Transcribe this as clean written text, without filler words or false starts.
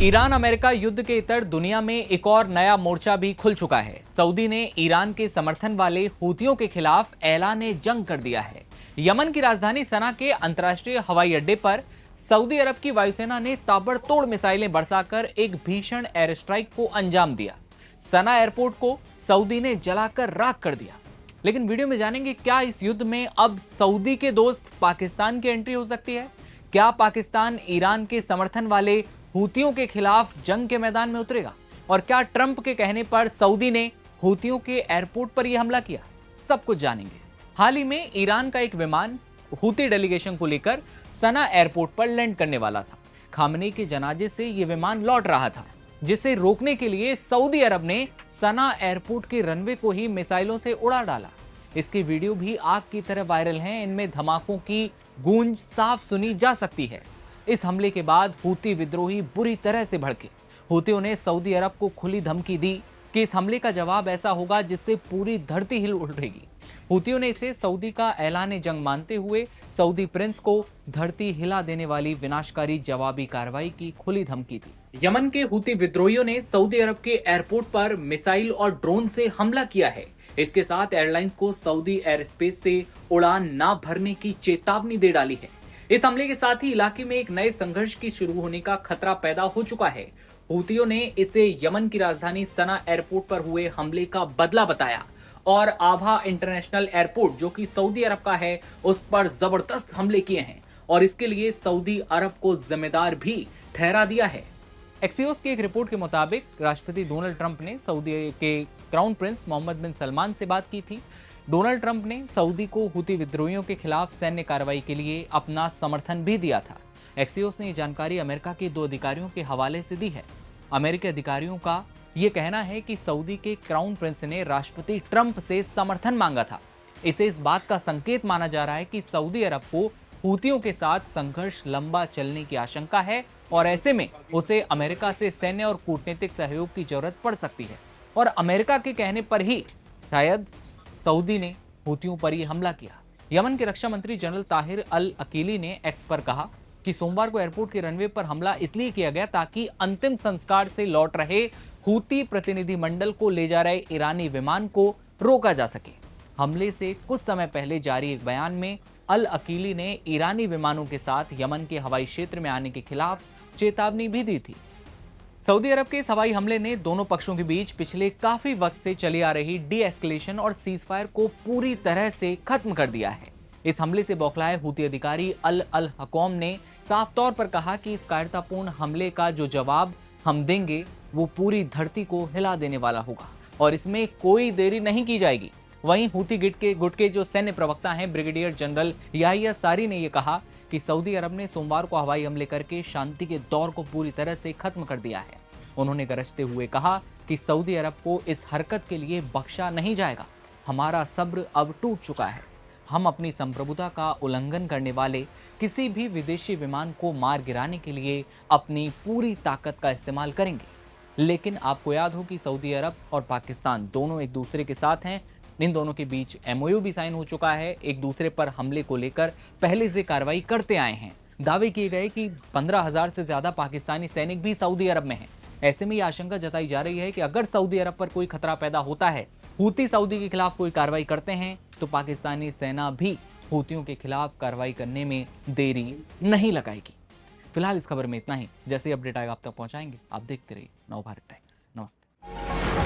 Iran America युद्ध के इतर दुनिया में एक और नया मोर्चा भी खुल चुका है। सऊदी ने ईरान के समर्थन वाले हूतियों के खिलाफ ऐलान जंग कर दिया है। यमन की राजधानी सना के अंतर्राष्ट्रीय हवाई अड्डे पर सऊदी अरब की वायुसेना ने ताबड़तोड़ मिसाइलें बरसाकर एक भीषण एयर स्ट्राइक को अंजाम दिया। सना एयरपोर्ट को सऊदी ने जलाकर राख कर दिया। लेकिन वीडियो में जानेंगे क्या इस युद्ध में अब सऊदी के दोस्त पाकिस्तान की एंट्री हो सकती है। क्या पाकिस्तान ईरान के समर्थन वाले हूतियों के खिलाफ जंग के मैदान में उतरेगा, और क्या ट्रंप के कहने पर सऊदी ने हूतियों के एयरपोर्ट पर यह हमला किया, सब कुछ जानेंगे। हाल ही में ईरान का एक विमान हूती डेलीगेशन को लेकर सना एयरपोर्ट पर लैंड करने वाला था। खामनेई के जनाजे से यह विमान लौट रहा था, जिसे रोकने के लिए सऊदी अरब ने सना एयरपोर्ट के रनवे को ही मिसाइलों से उड़ा डाला। इसकी वीडियो भी आग की तरह वायरल हैं। इनमें धमाकों की गूंज साफ सुनी जा सकती है। इस हमले के बाद हूती विद्रोही बुरी तरह से भड़के। हूतियों ने सऊदी अरब को खुली धमकी दी कि इस हमले का जवाब ऐसा होगा जिससे पूरी धरती हिल उठेगी। हूतियों ने इसे सऊदी का ऐलान जंग मानते हुए सऊदी प्रिंस को धरती हिला देने वाली विनाशकारी जवाबी कार्रवाई की खुली धमकी दी। यमन के हूती विद्रोहियों ने सऊदी अरब के एयरपोर्ट पर मिसाइल और ड्रोन से हमला किया है। इसके साथ एयरलाइंस को सऊदी एयर स्पेस से उड़ान न भरने की चेतावनी दे डाली है। इस हमले के साथ ही इलाके में एक नए संघर्ष की शुरू होने का खतरा पैदा हो चुका है। हूतियों ने इसे यमन की राजधानी सना एयरपोर्ट पर हुए हमले का बदला बताया और आभा इंटरनेशनल एयरपोर्ट, जो कि सऊदी अरब का है, उस पर जबरदस्त हमले किए हैं और इसके लिए सऊदी अरब को जिम्मेदार भी ठहरा दिया है। एक्सियोस की एक रिपोर्ट के मुताबिक राष्ट्रपति डोनाल्ड ट्रंप ने सऊदी के क्राउन प्रिंस मोहम्मद बिन सलमान से बात की थी। डोनाल्ड ट्रंप ने सऊदी को हूती विद्रोहियों के खिलाफ सैन्य कार्रवाई के लिए अपना समर्थन भी दिया था। एक्सियोस ने ये जानकारी अमेरिका के 2 अधिकारियों के हवाले से दी है। अमेरिकी अधिकारियों का ये कहना है कि सऊदी के क्राउन प्रिंस ने राष्ट्रपति ट्रंप से समर्थन मांगा था। इसे इस बात का संकेत माना जा रहा है कि सऊदी अरब को हूतियों के साथ संघर्ष लंबा चलने की आशंका है और ऐसे में उसे अमेरिका से सैन्य और कूटनीतिक सहयोग की जरूरत पड़ सकती है। और अमेरिका के कहने पर ही शायद सऊदी ने हूतियों पर यह हमला किया। यमन के रक्षा मंत्री जनरल ताहिर अल अकीली ने एक्स पर कहा कि सोमवार को एयरपोर्ट के रनवे पर हमला इसलिए किया गया ताकि अंतिम संस्कार से लौट रहे हूती प्रतिनिधिमंडल को ले जा रहे ईरानी विमान को रोका जा सके। हमले से कुछ समय पहले जारी एक बयान में अल अकीली ने ईरानी विमानों के साथ यमन के हवाई क्षेत्र में आने के खिलाफ चेतावनी भी दी थी। सऊदी अरब के इस हवाई हमले ने दोनों पक्षों के बीच पिछले काफी वक्त से चली आ रही डी एस्केलेशन और सीजफायर को पूरी तरह से खत्म कर दिया है। इस हमले से बौखलाए हूती अधिकारी अल हकौम ने साफ तौर पर कहा कि इस कायरतापूर्ण हमले का जो जवाब हम देंगे वो पूरी धरती को हिला देने वाला होगा और इसमें कोई देरी नहीं की जाएगी। वहीं हूती गुट के जो सैन्य प्रवक्ता हैं ब्रिगेडियर जनरल याहिया सारी ने यह कहा कि सऊदी अरब ने सोमवार को हवाई हमले करके शांति के दौर को पूरी तरह से खत्म कर दिया है। उन्होंने गरजते हुए कहा कि सऊदी अरब को इस हरकत के लिए बख्शा नहीं जाएगा। हमारा सब्र अब टूट चुका है। हम अपनी संप्रभुता का उल्लंघन करने वाले किसी भी विदेशी विमान को मार गिराने के लिए अपनी पूरी ताकत का इस्तेमाल करेंगे। लेकिन आपको याद हो कि सऊदी अरब और पाकिस्तान दोनों एक दूसरे के साथ हैं। इन दोनों के बीच MOU भी साइन हो चुका है। एक दूसरे पर हमले को लेकर पहले से कार्रवाई करते आए हैं। दावे किए गए कि 15,000 से ज्यादा पाकिस्तानी सैनिक भी सऊदी अरब में हैं। ऐसे में यह आशंका जताई जा रही है कि अगर सऊदी अरब पर कोई खतरा पैदा होता है, हूती सऊदी के खिलाफ कोई कार्रवाई करते हैं, तो पाकिस्तानी सेना भी हूतियों के खिलाफ कार्रवाई करने में देरी नहीं लगाएगी। फिलहाल इस खबर में इतना ही। जैसे अपडेट आएगा आप तक पहुंचाएंगे। आप देखते रहिए नवभारत टाइम्स। नमस्ते।